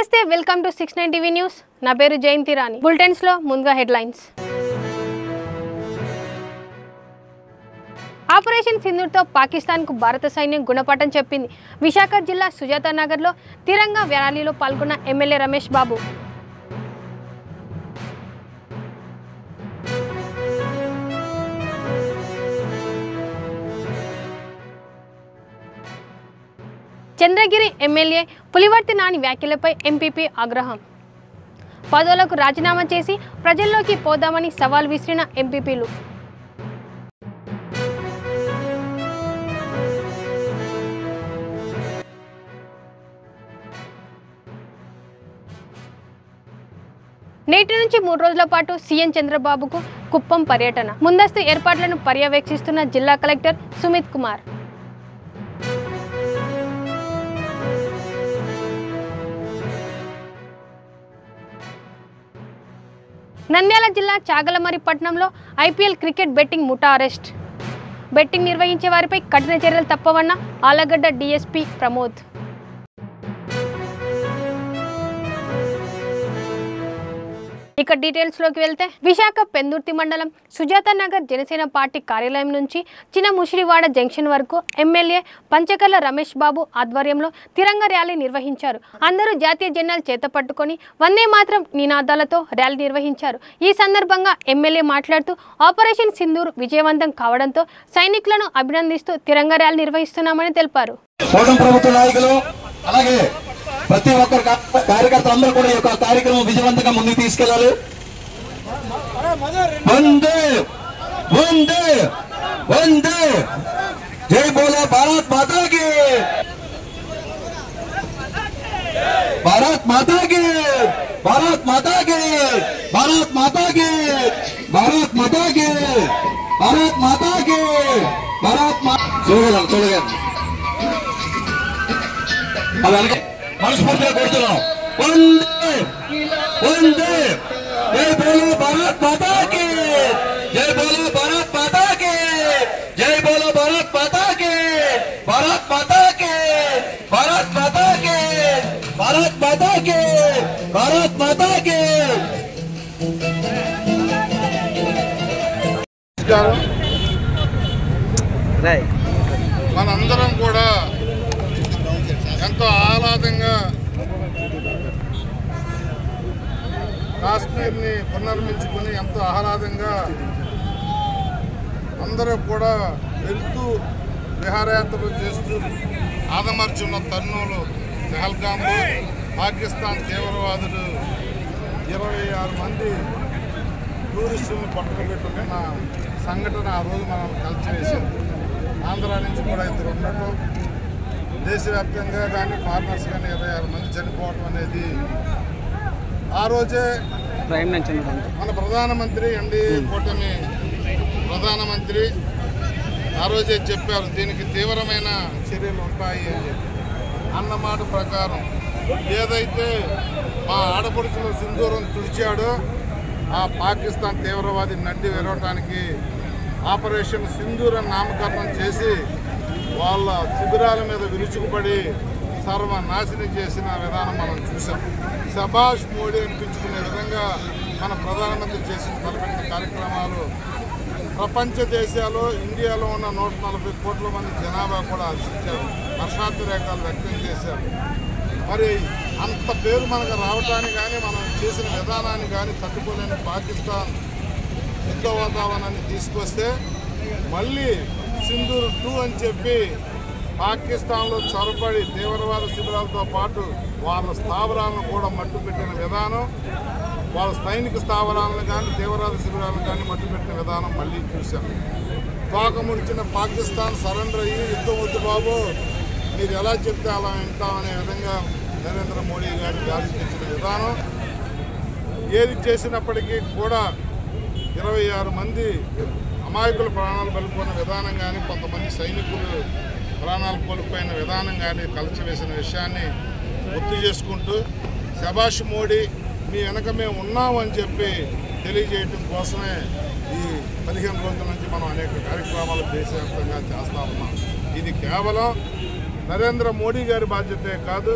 నమస్తే welcome to 69 TV news నా పేరు జయంతి రాణి బులెటిన్స్ లో ముందుగా హెడ్లైన్స్ ఆపరేషన్ సింధూర్ తో పాకిస్తాన్ కు భారత సైన్యం గుణపాఠం చెప్పింది విశాఖ జిల్లా సుజాత నగర్ లో తిరంగా ర్యాలీలో పాల్గొన్న ఎమ్మెల్యే రమేష్ బాబు చంద్రగిరి ఎమ్మెల్యే పులివర్తి నాని వ్యాఖ్యలపై ఎంపీపీ ఆగ్రహం పదవులకు రాజీనామా చేసి ప్రజల్లోకి పోదామని సవాల్ విసిరిన ఎంపీపీలు నేటి నుంచి 3 రోజుల పాటు సీఎం చంద్రబాబుకు కుప్పం పర్యటన ముందస్తు ఏర్పాట్లను పర్యవేక్షిస్తున్న జిల్లా కలెక్టర్ సుమిత్ కుమార్ నంద్యాల జిల్లా చాగలమరి పట్టణంలో ఐపీఎల్ క్రికెట్ బెట్టింగ్ ముఠా అరెస్ట్ బెట్టింగ్ నిర్వహించే వారిపై కఠిన చర్యలు తప్పవన్న ఆలగడ్డ డీఎస్పీ ప్రమోద్ ఇక డీటెయిల్స్ లోకి వెళ్తే విశాఖ పెందుర్తి మండలం సుజాత నగర్ జనసేన పార్టీ కార్యాలయం నుంచి చిన్న ముషిరివాడ జంక్షన్ వరకు ఎమ్మెల్యే పంచకర్ల రమేష్ బాబు ఆధ్వర్యంలో తిరంగా ర్యాలీ నిర్వహించారు అందరూ జాతీయ జెండాలు చేతపట్టుకొని వందే మాత్రం నినాదాలతో ర్యాలీ నిర్వహించారు ఈ సందర్భంగా ఎమ్మెల్యే మాట్లాడుతూ ఆపరేషన్ సింధూర్ విజయవంతం కావడంతో సైనికులను అభినందిస్తూ తిరంగా ర్యాలీ నిర్వహిస్తున్నామని తెలిపారు ప్రతి ఒక్కరు కార్యకర్త అందరూ కూడా ఈ యొక్క కార్యక్రమం విజయవంతంగా ముందుకు తీసుకెళ్లాలి వందే వందే వందే జై బోలో భారత్ మాతాకి భారత్ మాతాకి భారత్ మాతాకి భారత్ మాతాకి భారత్ మాతాకి భారత్ మాతాకి భారత్ మా చూడగలను అలాగే మనస్ఫూర్తిగా కోరుతున్నాం వందే వందే జై బోలో భారత్ మాతాకి జై బోలో భారత్ మాతాకి జై బోలో భారత్ మాతాకి భారత్ మాతాకి భారత్ మాతాకి భారత్ మాతాకి భారత్ మాతాకి మనందరం కూడా ఎంతో ఆహ్లాదంగా కాశ్మీర్ని పునర్మించుకుని ఎంతో ఆహ్లాదంగా అందరూ కూడా వెళ్తూ విహారయాత్రలు చేస్తూ ఆదమర్చున్న తరుణంలో పహల్గాంలో పాకిస్తాన్ తీవ్రవాదులు 26 మంది టూరిస్టులను పట్టుకుపెట్టుకున్న సంఘటన ఆ రోజు మనం కలిసివేశాం. ఆంధ్ర నుంచి కూడా 2 ఉండటం దేశవ్యాప్తంగా కానీ ఫార్మర్స్ కానీ 26 మంది చనిపోవడం అనేది ఆ రోజే మన ప్రధానమంత్రి ఎన్డీఏ కూటమి ప్రధానమంత్రి ఆ రోజే చెప్పారు దీనికి తీవ్రమైన చర్యలు ఉంటాయి అని చెప్పి అన్నమాట ప్రకారం ఏదైతే మా ఆడపడుచుల సింధూరం తుడిచాడో ఆ పాకిస్తాన్ తీవ్రవాది నడ్డి విరవటానికి ఆపరేషన్ సింధూర్ అని నామకరణం చేసి వాళ్ళ శిబిరాల మీద విరుచుకుపడి సర్వనాశనం చేసిన విధానం మనం చూసాం. శభాష్ మోడీ అనిపించుకునే విధంగా మన ప్రధానమంత్రి చేసిన తలపెట్టిన కార్యక్రమాలు ప్రపంచ దేశాల్లో ఇండియాలో ఉన్న 140 కోట్ల మంది జనాభా కూడా హర్షించారు, హర్షాతిరేకాలు వ్యక్తం చేశారు. మరి అంత పేరు మనకు రావటానికి కానీ మనం చేసిన విధానాన్ని కానీ తట్టుకోలేని పాకిస్తాన్ యుద్ధ వాతావరణాన్ని తీసుకొస్తే మళ్ళీ సింధూర్ 2 అని చెప్పి పాకిస్తాన్లో చొరబడి తీవ్రవాద శిబిరాలతో పాటు వాళ్ళ స్థావరాలను కూడా మట్టుపెట్టిన విధానం, వాళ్ళ సైనిక స్థావరాలను కానీ తీవ్రవాద శిబిరాలను కానీ మట్టుపెట్టిన విధానం మళ్ళీ చూశాం. తోక ముడిచిన పాకిస్తాన్ సరెండర్ అయ్యి యుద్ధం వద్దు బాబు మీరు ఎలా చెప్తే అలా వింటామనే విధంగా నరేంద్ర మోడీ గారు జారీ చేసిన విధానం ఏది చేసినప్పటికీ కూడా 26 మంది అమాయకులు ప్రాణాలు కోల్పోయిన విధానం కానీ కొంతమంది సైనికులు ప్రాణాలు కోల్పోయిన విధానం కానీ కలిసివేసిన విషయాన్ని గుర్తు చేసుకుంటూ శభాష్ మోడీ మీ వెనక మేము ఉన్నామని చెప్పి తెలియజేయటం కోసమే ఈ 15 రోజుల నుంచి మనం అనేక కార్యక్రమాలు దేశవ్యాప్తంగా చేస్తూ ఉన్నాం. ఇది కేవలం నరేంద్ర మోడీ గారి బాధ్యతే కాదు,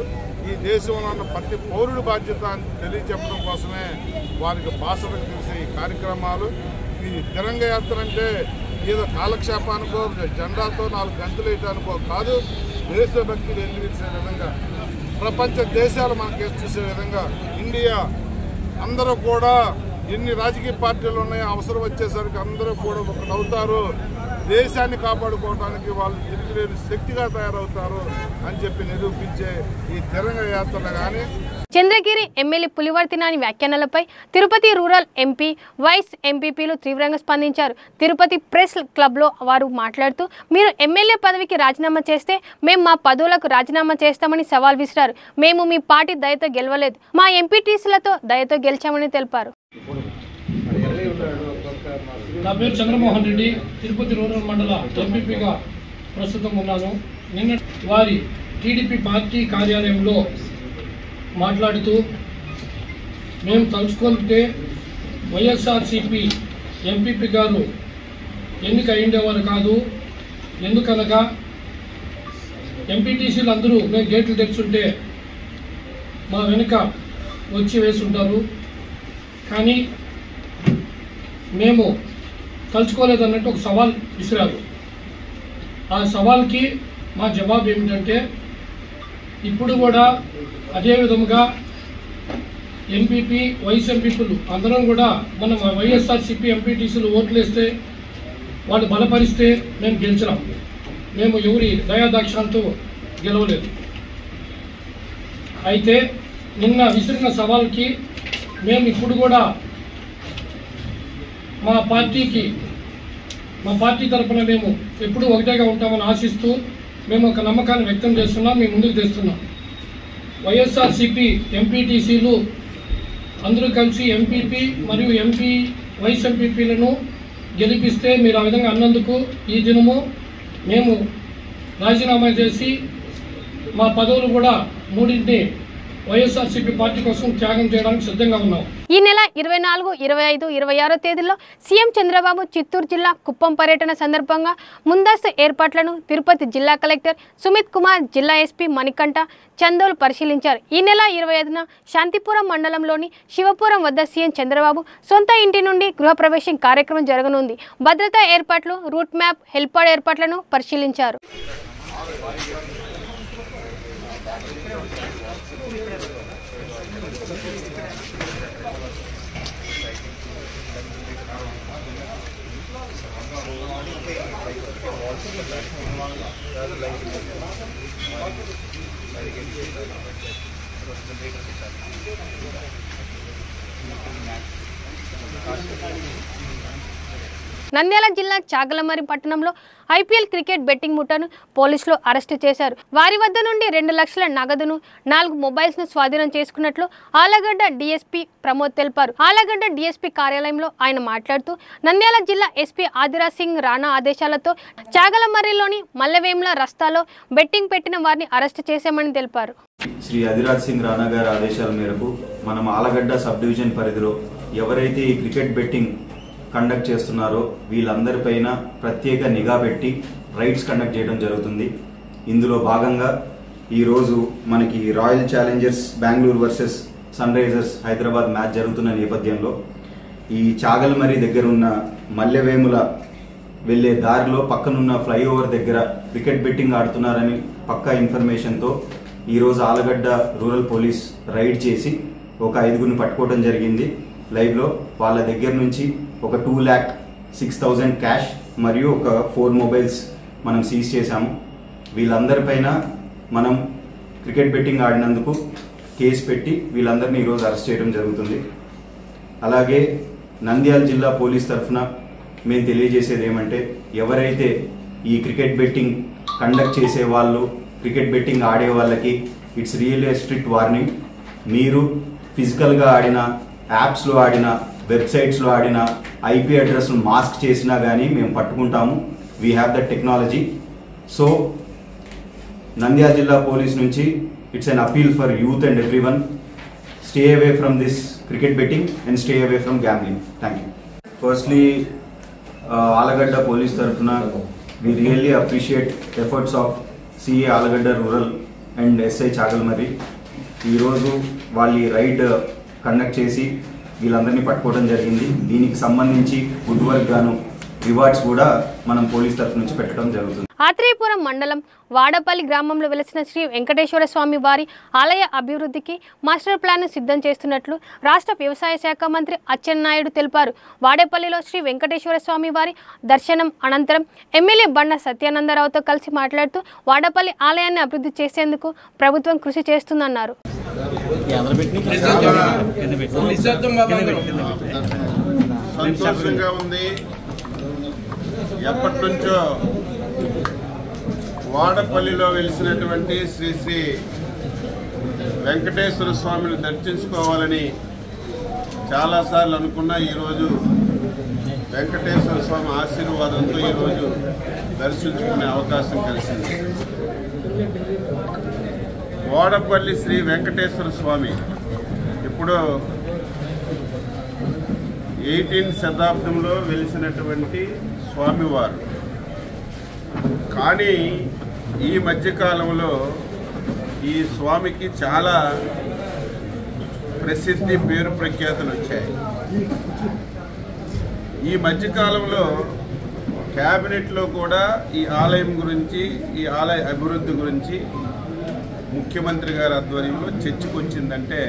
ఈ దేశంలో ఉన్న ప్రతి పౌరుడి బాధ్యత అని తెలియజెప్పడం కోసమే వారికి భాషలకు తెలిసే ఈ కార్యక్రమాలు. ఈ తిరంగ యాత్ర అంటే ఏదో కాలక్షేపానికో జెండాతో 4 గంటలు వేయడానికో కాదు, దేశభక్తిని ఎన్నివేసే విధంగా ప్రపంచ దేశాలు మనకి చూసే విధంగా ఇండియా అందరూ కూడా ఎన్ని రాజకీయ పార్టీలు ఉన్నాయో అవసరం వచ్చేసరికి అందరూ కూడా ఒకటవుతారు, దేశాన్ని కాపాడుకోవడానికి వాళ్ళు తిరిగిలేని శక్తిగా తయారవుతారు అని చెప్పి నిరూపించే ఈ తిరంగ యాత్రలు కానీ చంద్రగిరి ఎమ్మెల్యే పులివర్తి నాని వ్యాఖ్యానాలపై తిరుపతి రూరల్ ఎంపీ వైస్ ఎంపీపీలు తీవ్రంగా స్పందించారు. తిరుపతి ప్రెస్ క్లబ్లో వారు మాట్లాడుతూ మీరు ఎమ్మెల్యే పదవికి రాజీనామా చేస్తే మేము మా పదవులకు రాజీనామా చేస్తామని సవాల్ విసిరారు. మేము మీ పార్టీ దయతో గెలవలేదు, మా ఎంపీటీసీలతో దయతో గెలిచామని తెలిపారు. నా పేరు చంద్రమోహన్ రెడ్డి, తిరుపతి రూరల్ మండల ఎంపీపీగా ప్రస్తుతం ఉన్నాను. నిన్న వారి టీడీపీ పార్టీ కార్యాలయంలో మాట్లాడుతూ మేము తలుచుకుంటే వైఎస్ఆర్సీపీ ఎంపీపీ గారు ఎన్నిక అయ్యేవారు కాదు, ఎందుకనగా ఎంపీటీసీలు అందరూ మేము గేట్లు తెచ్చుంటే మా వెనుక వచ్చి వేసుంటారు, కానీ మేము తలుచుకోలేదన్నట్టు ఒక సవాల్ విసిరారు. ఆ సవాల్కి మా జవాబు ఏమిటంటే ఇప్పుడు కూడా అదే విధముగా ఎంపీపీ వైస్ ఎంపీపీలు అందరం కూడా మనం వైఎస్ఆర్సీపీ ఎంపీటీసీలు ఓట్లు వేస్తే వాళ్ళు బలపరిస్తే మేము గెలిచినాం, మేము ఎవరి దయాదాక్షాలతో గెలవలేదు. అయితే నిన్న విసిరిన సవాల్కి మేము ఇప్పుడు కూడా మా పార్టీ తరఫున మేము ఎప్పుడూ ఒకటేగా ఉంటామని ఆశిస్తూ మేము ఒక నమ్మకాన్ని వ్యక్తం చేస్తున్నాం, మేము ముందుకు తెస్తున్నాం. వైఎస్ఆర్సీపీ ఎంపీటీసీలు అందరూ కలిసి ఎంపీపీ మరియు వైస్ ఎంపీపీలను గెలిపిస్తే మీరు ఆ విధంగా అన్నందుకు ఈ దినము మేము రాజీనామా చేసి మా పదవులు కూడా 3 వైఎస్ఆర్సీపీ పార్టీ కోసం త్యాగం చేయడానికి సిద్ధంగా ఉన్నాం. ఈ నెల 24, 25, 26 తేదీల్లో సీఎం చంద్రబాబు చిత్తూరు జిల్లా కుప్పం పర్యటన సందర్భంగా ముందస్తు ఏర్పాట్లను తిరుపతి జిల్లా కలెక్టర్ సుమిత్ కుమార్, జిల్లా ఎస్పీ మణికంఠ చందోలు పరిశీలించారు. ఈ నెల 25న శాంతిపురం మండలంలోని శివపురం వద్ద సీఎం చంద్రబాబు సొంత ఇంటి నుండి గృహప్రవేశం కార్యక్రమం జరగనుంది. భద్రతా ఏర్పాట్లు, రూట్ మ్యాప్, హెల్పాడ్ ఏర్పాట్లను పరిశీలించారు. నంద్యాల జిల్లా చాగలమరి పట్టణంలో ఐపీఎల్ క్రికెట్ బెట్టింగ్ ముఠాను పోలీసులు అరెస్టు చేశారు. వారి వద్ద నుండి 2 లక్షల నగదును, 4 మొబైల్స్ను స్వాధీనం చేసుకున్నట్లు ఆలగడ్డ డీఎస్పీ ప్రమోద్ తెలిపారు. ఆలగడ్డ డీఎస్పీ కార్యాలయంలో ఆయన మాట్లాడుతూ నంద్యాల జిల్లా ఎస్పీ ఆదిరాజ్ సింగ్ రాణా ఆదేశాలతో చాగలమర్రిలోని మల్లెవేముల రస్తాలో బెట్టింగ్ పెట్టిన వారిని అరెస్టు చేశామని తెలిపారు. శ్రీ ఆదిరాజ్ సింగ్ రాణా గారి ఆదేశాల మేరకు మనం ఆలగడ్డ సబ్ డివిజన్ పరిధిలో ఎవరైతే ఈ క్రికెట్ బెట్టింగ్ కండక్ట్ చేస్తున్నారో వీళ్ళందరిపైన ప్రత్యేక నిఘా పెట్టి రైడ్స్ కండక్ట్ చేయడం జరుగుతుంది. ఇందులో భాగంగా ఈరోజు మనకి royal challengers Bengaluru versus sunrisers Hyderabad match జరుగుతున్న నేపథ్యంలో ఈ చాగల్మరి దగ్గర ఉన్న మల్లెవేముల వెళ్లే దారిలో పక్కనున్న ఫ్లైఓవర్ దగ్గర క్రికెట్ బెట్టింగ్ ఆడుతున్నారని పక్కా ఇన్ఫర్మేషన్తో ఈరోజు ఆలగడ్డ రూరల్ పోలీస్ రైడ్ చేసి ఒక 5గురిని పట్టుకోవడం జరిగింది. లైవ్లో వాళ్ళ దగ్గర నుంచి ఒక 2,06,000 క్యాష్ మరియు ఒక 4 మొబైల్స్ మనం సీజ్ చేశాము. వీళ్ళందరిపైన మనం క్రికెట్ బెట్టింగ్ ఆడినందుకు కేసు పెట్టి వీళ్ళందరినీ ఈరోజు అరెస్ట్ చేయడం జరుగుతుంది. అలాగే నంద్యాల జిల్లా పోలీస్ తరఫున మేము తెలియజేసేది ఏమంటే ఎవరైతే ఈ క్రికెట్ బెట్టింగ్ కండక్ట్ చేసే వాళ్ళు, క్రికెట్ బెట్టింగ్ ఆడే వాళ్ళకి ఇట్స్ రియల్లీ స్ట్రిక్ట్ వార్నింగ్. మీరు ఫిజికల్గా ఆడిన, యాప్స్లో ఆడిన, వెబ్సైట్స్లో ఆడిన, ఐపీ అడ్రస్ను మాస్క్ చేసినా కానీ మేము పట్టుకుంటాము. We have the technology. So Nandyal జిల్లా పోలీస్ నుంచి it's an appeal for youth and everyone, stay away from this cricket betting and stay away from gambling. Thank you. Firstly Allagadda police తరఫున we really appreciate efforts of CA Alagada Rural and SI Chagalmari. ఈరోజు వాళ్ళు ride conduct చేసి వీళ్ళందరినీ పట్టుకోవడం జరిగింది. దీనికి సంబంధించి good work గాను రివార్డ్స్ కూడా మనం పోలీస్ తరఫు నుంచి పెట్టడం జరుగుతుంది. ఆత్రేయపురం మండలం వాడపల్లి గ్రామంలో వెలిసిన శ్రీ వెంకటేశ్వర స్వామి వారి ఆలయ అభివృద్ధికి మాస్టర్ ప్లాన్ సిద్ధం చేస్తున్నట్లు రాష్ట్ర వ్యవసాయ శాఖ మంత్రి అచ్చెన్నాయుడు తెలిపారు. వాడేపల్లిలో శ్రీ వెంకటేశ్వర స్వామి వారి దర్శనం అనంతరం ఎమ్మెల్యే బండ సత్యానందరావుతో కలిసి మాట్లాడుతూ వాడపల్లి ఆలయాన్ని అభివృద్ధి చేసేందుకు ప్రభుత్వం కృషి చేస్తుందన్నారు. సంతోషంగా ఉంది. ఎప్పటి నుంచో వాడపల్లిలో వెలిసినటువంటి శ్రీ శ్రీ వెంకటేశ్వర స్వామిని దర్శించుకోవాలని చాలాసార్లు అనుకున్నా. ఈరోజు వెంకటేశ్వర స్వామి ఆశీర్వాదంతో ఈరోజు దర్శించుకునే అవకాశం కలిసింది. వాడపల్లి శ్రీ వెంకటేశ్వర స్వామి ఇప్పుడు 18వ శతాబ్దంలో వెలిసినటువంటి స్వామివారు. కానీ ఈ మధ్యకాలంలో ఈ స్వామికి చాలా ప్రసిద్ధి, పేరు ప్రఖ్యాతులు వచ్చాయి. ఈ మధ్యకాలంలో క్యాబినెట్లో కూడా ఈ ఆలయం గురించి, ఈ ఆలయ అభివృద్ధి గురించి ముఖ్యమంత్రి గారి ఆధ్వర్యంలో చర్చకు వచ్చిందంటే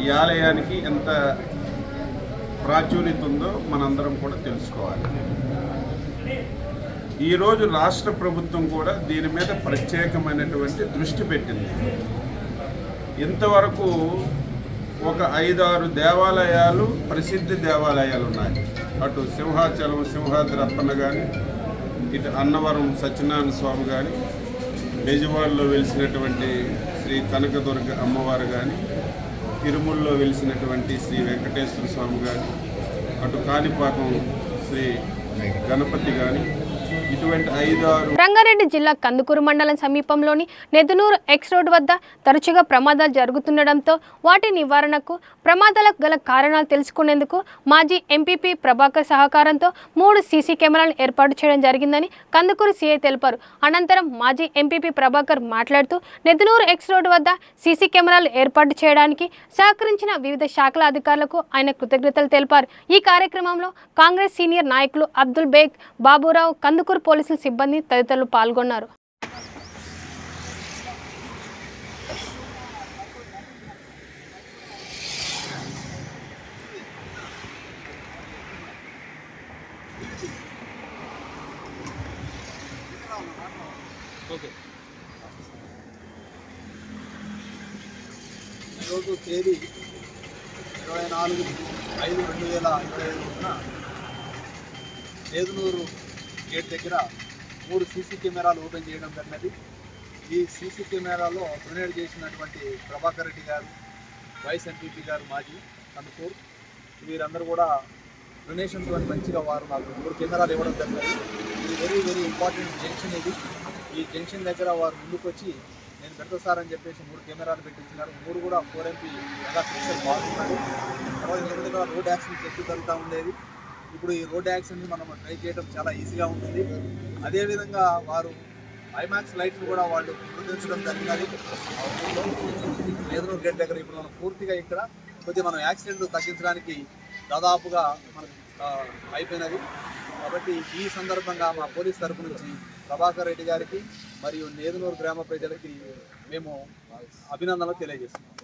ఈ ఆలయానికి ఎంత ప్రాచుర్యత ఉందో మనందరం కూడా తెలుసుకోవాలి. ఈరోజు రాష్ట్ర ప్రభుత్వం కూడా దీని మీద ప్రత్యేకమైనటువంటి దృష్టి పెట్టింది. ఇంతవరకు ఒక 5-6 దేవాలయాలు, ప్రసిద్ధ దేవాలయాలు ఉన్నాయి. అటు సింహాచలం సింహాద్రి అప్పన్న కానీ, ఇటు అన్నవరం సత్యనారాయణ స్వామి కానీ, బెజవాడలో వెలిసినటువంటి శ్రీ కనకదుర్గ అమ్మవారు కానీ, తిరుమలలో వెలిసినటువంటి శ్రీ వెంకటేశ్వర స్వామి కానీ, అటు కాణిపాకం శ్రీ గణపతి కానీ, ఇటువంటి 5-6 రంగారెడ్డి జిల్లా కందుకూరు మండలం సమీపంలోని నెదునూరు ఎక్స్ రోడ్ వద్ద తరచుగా ప్రమాదాలు జరుగుతుండటంతో వాటి నివారణకు ప్రమాదాలకు గల కారణాలు తెలుసుకునేందుకు మాజీ ఎంపీపీ ప్రభాకర్ సహకారంతో 3 సీసీ కెమెరాలు ఏర్పాటు చేయడం జరిగిందని కందుకూరు సీఐ తెలిపారు. అనంతరం మాజీ ఎంపీపీ ప్రభాకర్ మాట్లాడుతూ నెదునూరు ఎక్స్ రోడ్ వద్ద సీసీ కెమెరాలు ఏర్పాటు చేయడానికి సహకరించిన వివిధ శాఖల అధికారులకు ఆయన కృతజ్ఞతలు తెలిపారు. ఈ కార్యక్రమంలో కాంగ్రెస్ సీనియర్ నాయకులు అబ్దుల్ బేగ్, బాబురావు, కందుకూరు పోలీసుల సిబ్బంది తదితరులు పాల్గొన్నారు. ఈరోజు తేదీ 24/5/2025 నేదునూరు గేట్ దగ్గర 3 సీసీ కెమెరాలు ఓపెన్ చేయడం జరిగినది. ఈ సీసీ కెమెరాలో డొనేట్ చేసినటువంటి ప్రభాకర్ రెడ్డి గారు, వైస్ ఎంపీపీ గారు, మాజీ కందుకూరు, వీరందరూ కూడా డొనేషన్తో మంచిగా వారు నాకు 3 కెమెరాలు ఇవ్వడం జరిగింది. ఇది వెరీ వెరీ ఇంపార్టెంట్ జంక్షన్. ఇది ఈ జంక్షన్ దగ్గర వారు ముందుకు వచ్చి నేను పెడతా సార్ అని చెప్పేసి 3 కెమెరాలు పెట్టించినారు. 3 కూడా 4MP మెగా పిక్సెల్ బాగున్నాడు. తర్వాత ఎందుకంటే రోడ్ యాక్సిడెంట్స్ ఎక్కువ జరుగుతూ ఉండేది. ఇప్పుడు ఈ రోడ్ యాక్సిడెంట్ని మనం ట్రై చేయడం చాలా ఈజీగా ఉంటుంది. అదేవిధంగా వారు ఐమాక్స్ లైట్స్ కూడా వాళ్ళు గుర్తించడం జరిగినది. నేదునూరు గేట్ దగ్గర ఇప్పుడు మనం పూర్తిగా ఇక్కడ కొద్దిగా మనం యాక్సిడెంట్ తగ్గించడానికి దాదాపుగా మనకు అయిపోయినది. కాబట్టి ఈ సందర్భంగా మా పోలీస్ తరఫు నుంచి ప్రభాకర్ రెడ్డి గారికి మరియు నేదునూరు గ్రామ ప్రజలకి మేము అభినందనలు తెలియజేస్తున్నాం.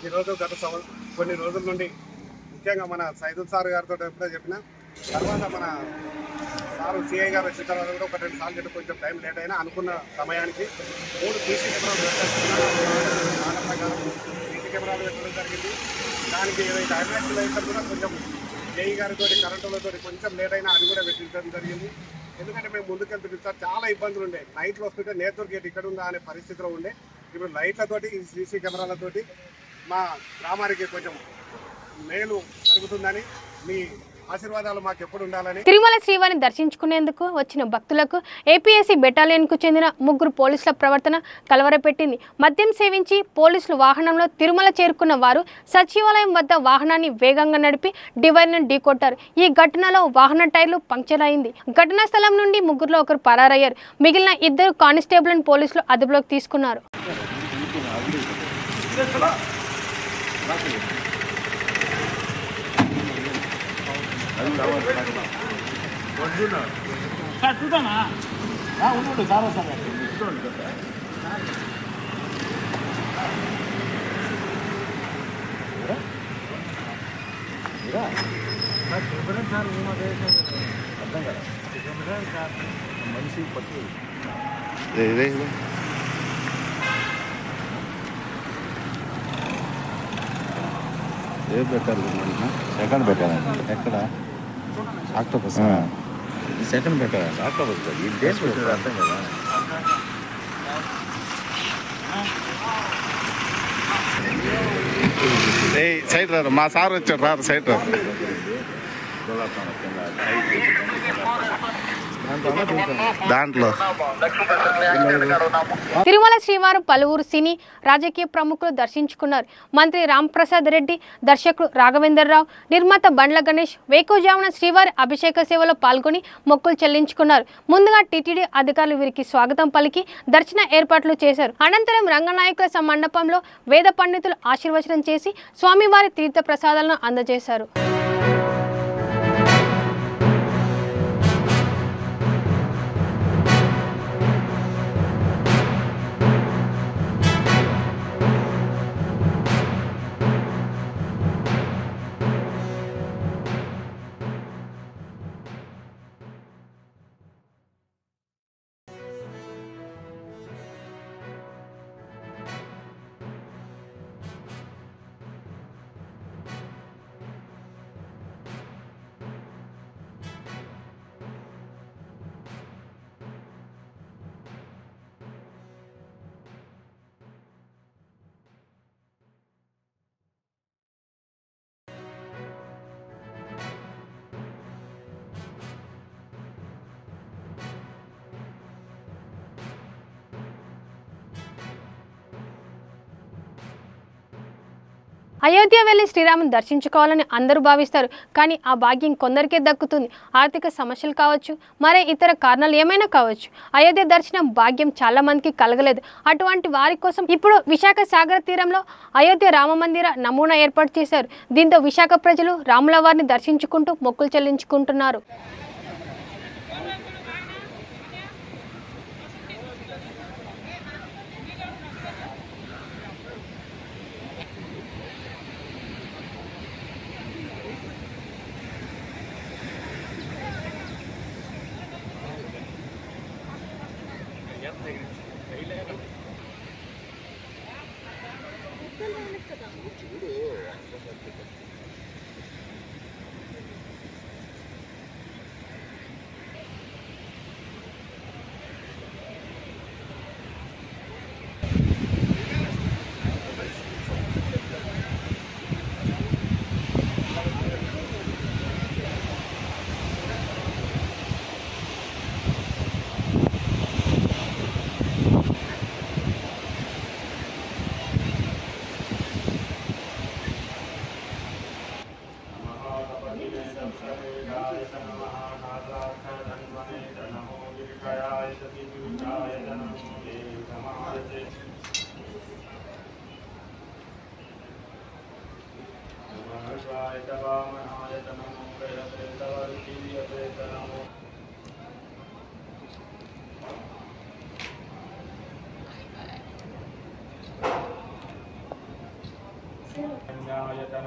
ఈరోజు గత కొన్ని రోజుల నుండి ముఖ్యంగా మన సైదుల్ సార్ గారితో ఎప్పుడో చెప్పిన తర్వాత మన సారు సిఐ గారు వచ్చిన తర్వాత కూడా 1-2 సార్లు చెప్పి కొంచెం టైం లేట్ అయినా అనుకున్న సమయానికి 3 సీసీ కెమెరాలు పెట్టడం జరిగింది. దానికి ఏదైతే ఐమాక్స్ లైట్స్ కూడా కొంచెం జేఈ గారితో కరెంటులతో కొంచెం లేట్ అయినా అది కూడా పెట్టించడం జరిగింది. ఎందుకంటే మేము ముందుకెళ్తుంది సార్ చాలా ఇబ్బందులు ఉండే. నైట్లో వస్తుంటే నేతూరు గేట్ ఇక్కడ ఉందా అనే పరిస్థితిలో ఉండే. ఇప్పుడు లైట్లతోటి ఈ సీసీ కెమెరాలతోటి మా గ్రామానికి కొంచెం మేలు జరుగుతుందని మీ ఆశీర్వాదాలు మాకు ఎప్పుడు ఉండాలని. తిరుమల శ్రీవారిని దర్శించుకునేందుకు వచ్చిన భక్తులకు ఏపీఎస్సీ బెటాలియన్కు చెందిన 3 పోలీసుల ప్రవర్తన కలవరపెట్టింది. మద్యం సేవించి పోలీసులు వాహనంలో తిరుమల చేరుకున్న వారు సచివాలయం వద్ద వాహనాన్ని వేగంగా నడిపి డివైడర్ను ఢీకొట్టారు. ఈ ఘటనలో వాహన టైర్లు పంక్చర్ అయింది. ఘటనా స్థలం నుండి 3లో ఒకరు పరారయ్యారు. మిగిలిన 2 కానిస్టేబుల్ని పోలీసులు అదుపులోకి తీసుకున్నారు. ఏ పెట్టారు సెకండ్ పెట్టారండి ఎక్కడ సెకండ్ పెట్టారు ఆక్టోబస్ ఈ డేస్ పెట్టారు అర్థం కదా. సైడ్ రారు మా సార్ వచ్చారు రారు సైడ్ రారు. దాంట్లో తిరుమల శ్రీవారు పలువురు సినీ రాజకీయ ప్రముఖులు దర్శించుకున్నారు. మంత్రి రాంప్రసాద్ రెడ్డి, దర్శకుడు రాఘవేంద్రరావు, నిర్మాత బండ్ల గణేష్ వేకువజామున శ్రీవారి అభిషేక సేవలో పాల్గొని మొక్కులు చెల్లించుకున్నారు. ముందుగా టీటీడీ అధికారులు వీరికి స్వాగతం పలికి దర్శన ఏర్పాట్లు చేశారు. అనంతరం రంగనాయకుల మండపంలో వేద పండితులు ఆశీర్వచనం చేసి స్వామివారి తీర్థ ప్రసాదాలను అందజేశారు. అయోధ్య వెళ్లి శ్రీరాముని దర్శించుకోవాలని అందరూ భావిస్తారు. కానీ ఆ భాగ్యం కొందరికే దక్కుతుంది. ఆర్థిక సమస్యలు కావచ్చు, మరే ఇతర కారణాలు ఏమైనా కావచ్చు. అయోధ్య దర్శనం భాగ్యం చాలా మందికి కలగలేదు. అటువంటి వారి కోసం ఇప్పుడు విశాఖ సాగర తీరంలో అయోధ్య రామ మందిర నమూనా ఏర్పాటు చేశారు. దీంతో విశాఖ ప్రజలు రాముల వారిని దర్శించుకుంటూ మొక్కులు చెల్లించుకుంటున్నారు.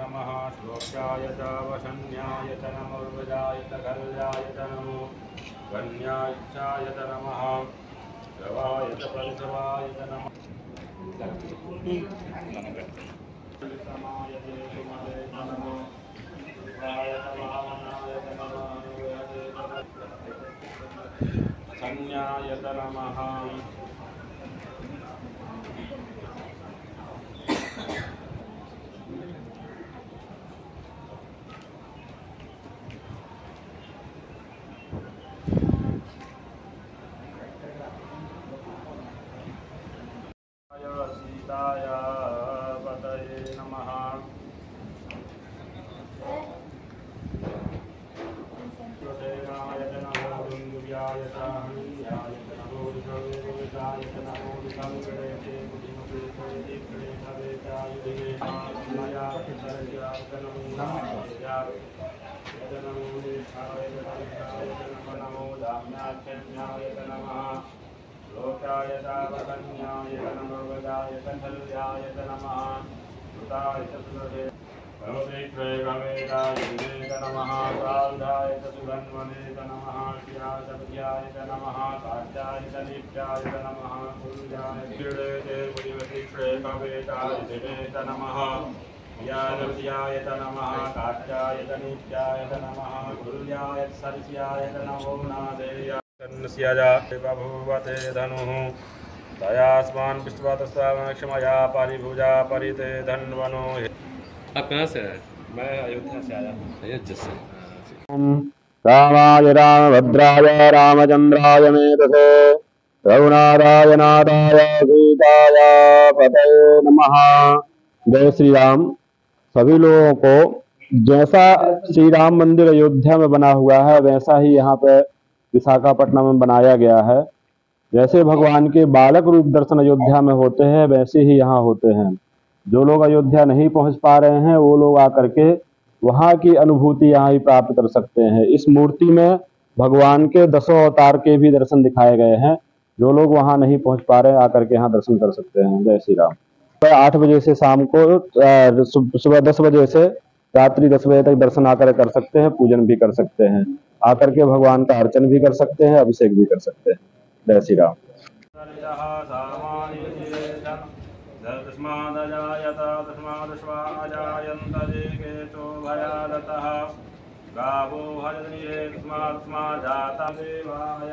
नमः श्लोक्यायत वशन्यायत नमोर्वजायत कल्यायत नमो वन्यायचायत नमः गवायत परिसवायत नमः संज्ञायत नमः सीताय पतये नमः। कृतेनाय नमो दुर्गाय हनुयाय नमो विष्णुवेदाय नमो विष्णुवेदे बुद्धिमते दीप्ते भवेतायुधे मया सर्याय नमो नमो निष्ठाय नमो दाम्याख्याय नमः। लोकाय तावकन्याय नमो वदाय कन्हल्याय नमः। सुताय चतुर्भुजे भवतिक्रेगमेदाय नमः। कान्धाय सुगन्वने नमः। शिरासभ्याय नमः। कात्याय नित्याय नमः। गुरुजाय क्रीडे बुद्धिमतिक्रेगमेदाय नमः। याय नमः। कात्याय नित्याय नमः। गुरुजाय सर्याय नमो नादेय बभूवते धनुः तयास्मान् विश्वतस्तामक्षमया परिभुजा परिते धन्वनो। आप कहाँ से हैं? मैं अयोध्या से आया हूँ। अयोध्या से। रामाय रामभद्राय रामचंद्राय मेधसे रघुनाथाय नाथाय सीताय पतये नमः। जय श्री राम। सभी लोगों को जैसा श्री राम मंदिर अयोध्या में बना हुआ है वैसा ही यहाँ पे विशाखापट्टनम में बनाया गया है। जैसे भगवान के बालक रूप दर्शन अयोध्या में होते हैं वैसे ही यहाँ होते हैं। जो लोग अयोध्या नहीं पहुँच पा रहे हैं वो लोग आकर के वहाँ की अनुभूति यहाँ ही प्राप्त कर सकते हैं। इस मूर्ति में भगवान के 10 अवतार के भी दर्शन दिखाए गए हैं। जो लोग वहाँ नहीं पहुँच पा रहे हैं आकर के यहाँ दर्शन कर सकते हैं। जय श्री राम। 8 बजे से शाम को सुबह 10 बजे से रात्रि 10 बजे तक दर्शन आकर कर सकते हैं। पूजन भी कर सकते हैं। आकर के भगवान का अर्चन भी कर सकते हैं, अभिषेक भी कर सकते हैं। जय श्री राम। गावो हरनिये तस्मा जाता देवाय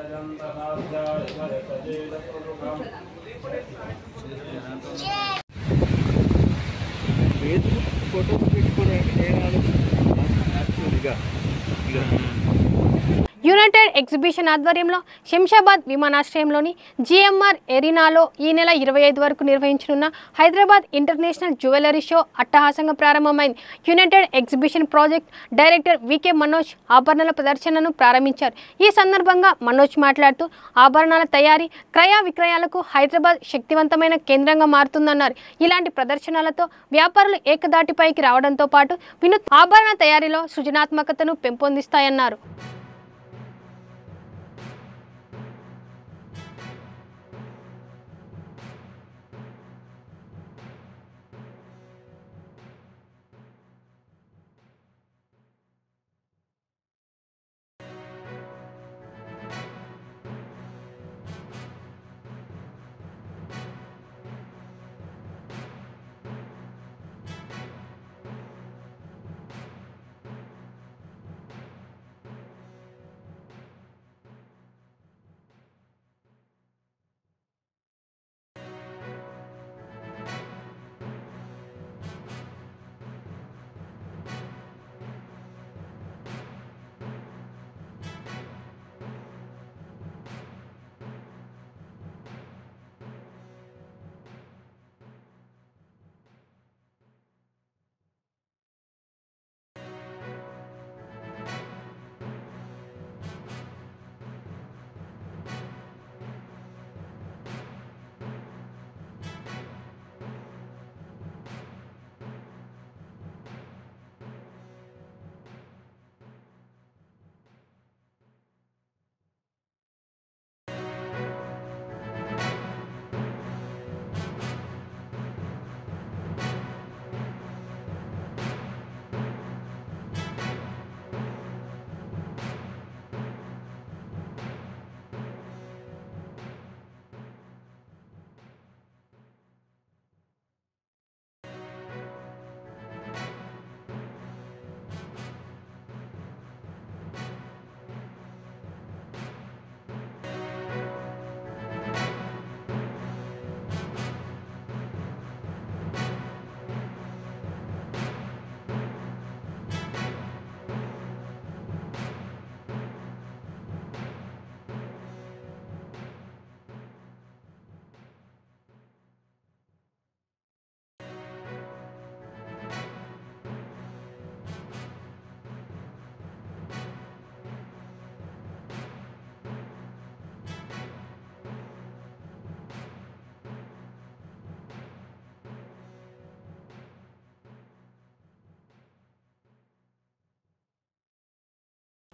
యునైటెడ్ ఎగ్జిబిషన్ ఆధ్వర్యంలో శంషాబాద్ విమానాశ్రయంలోని జిఎంఆర్ ఎరీనాలో ఈ నెల 25 వరకు నిర్వహించనున్న హైదరాబాద్ ఇంటర్నేషనల్ జ్యువెలరీ షో అట్టహాసంగా ప్రారంభమైంది. United exhibition project director VK Manoj ఆభరణాల ప్రదర్శనను ప్రారంభించారు. ఈ సందర్భంగా మనోజ్ మాట్లాడుతూ ఆభరణాల తయారీ క్రయ విక్రయాలకు హైదరాబాద్ శక్తివంతమైన కేంద్రంగా మారుతుందన్నారు. ఇలాంటి ప్రదర్శనలతో వ్యాపారులు ఏకదాటిపైకి రావడంతో పాటు వినూత్న ఆభరణ తయారీలో సృజనాత్మకతను పెంపొందిస్తాయన్నారు.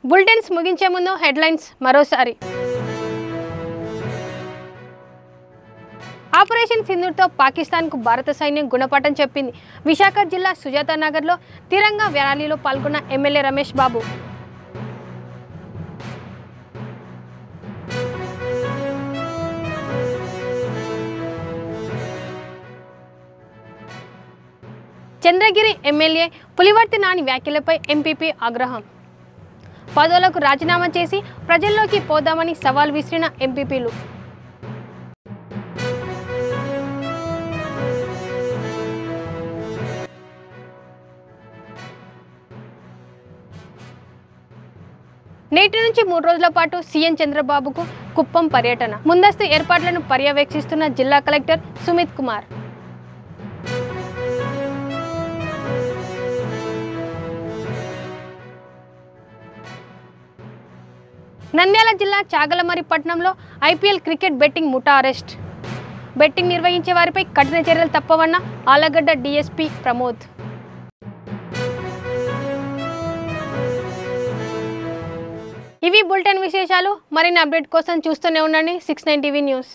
బులెటిన్స్ ముగించే ముందు హెడ్లైన్స్ మరోసారి. ఆపరేషన్ సింధూర్తో పాకిస్తాన్కు భారత సైన్యం గుణపాఠం చెప్పింది. విశాఖ జిల్లా సుజాత నగర్లో తిరంగా ర్యాలీలో పాల్గొన్న ఎమ్మెల్యే రమేష్ బాబు. చంద్రగిరి ఎమ్మెల్యే పులివర్తి నాని వ్యాఖ్యలపై ఎంపీపీ ఆగ్రహం. పదవులకు రాజీనామా చేసి ప్రజల్లోకి పోదామని సవాల్ విసిరిన ఎంపీపీలు. నేటి నుంచి 3 రోజుల పాటు సీఎం చంద్రబాబుకు కుప్పం పర్యటన. ముందస్తు ఏర్పాట్లను పర్యవేక్షిస్తున్న జిల్లా కలెక్టర్ సుమిత్ కుమార్. నంద్యాల జిల్లా చాగలమరి పట్టణంలో ఐపీఎల్ క్రికెట్ బెట్టింగ్ ముఠా అరెస్ట్. బెట్టింగ్ నిర్వహించే వారిపై కఠిన చర్యలు తప్పవన్న ఆలగడ్డ డీఎస్పీ ప్రమోద్. ఇవి బులెటిన్ విశేషాలు. మరిన్ని అప్డేట్ కోసం చూస్తూనే ఉండండి 69 టీవీ న్యూస్.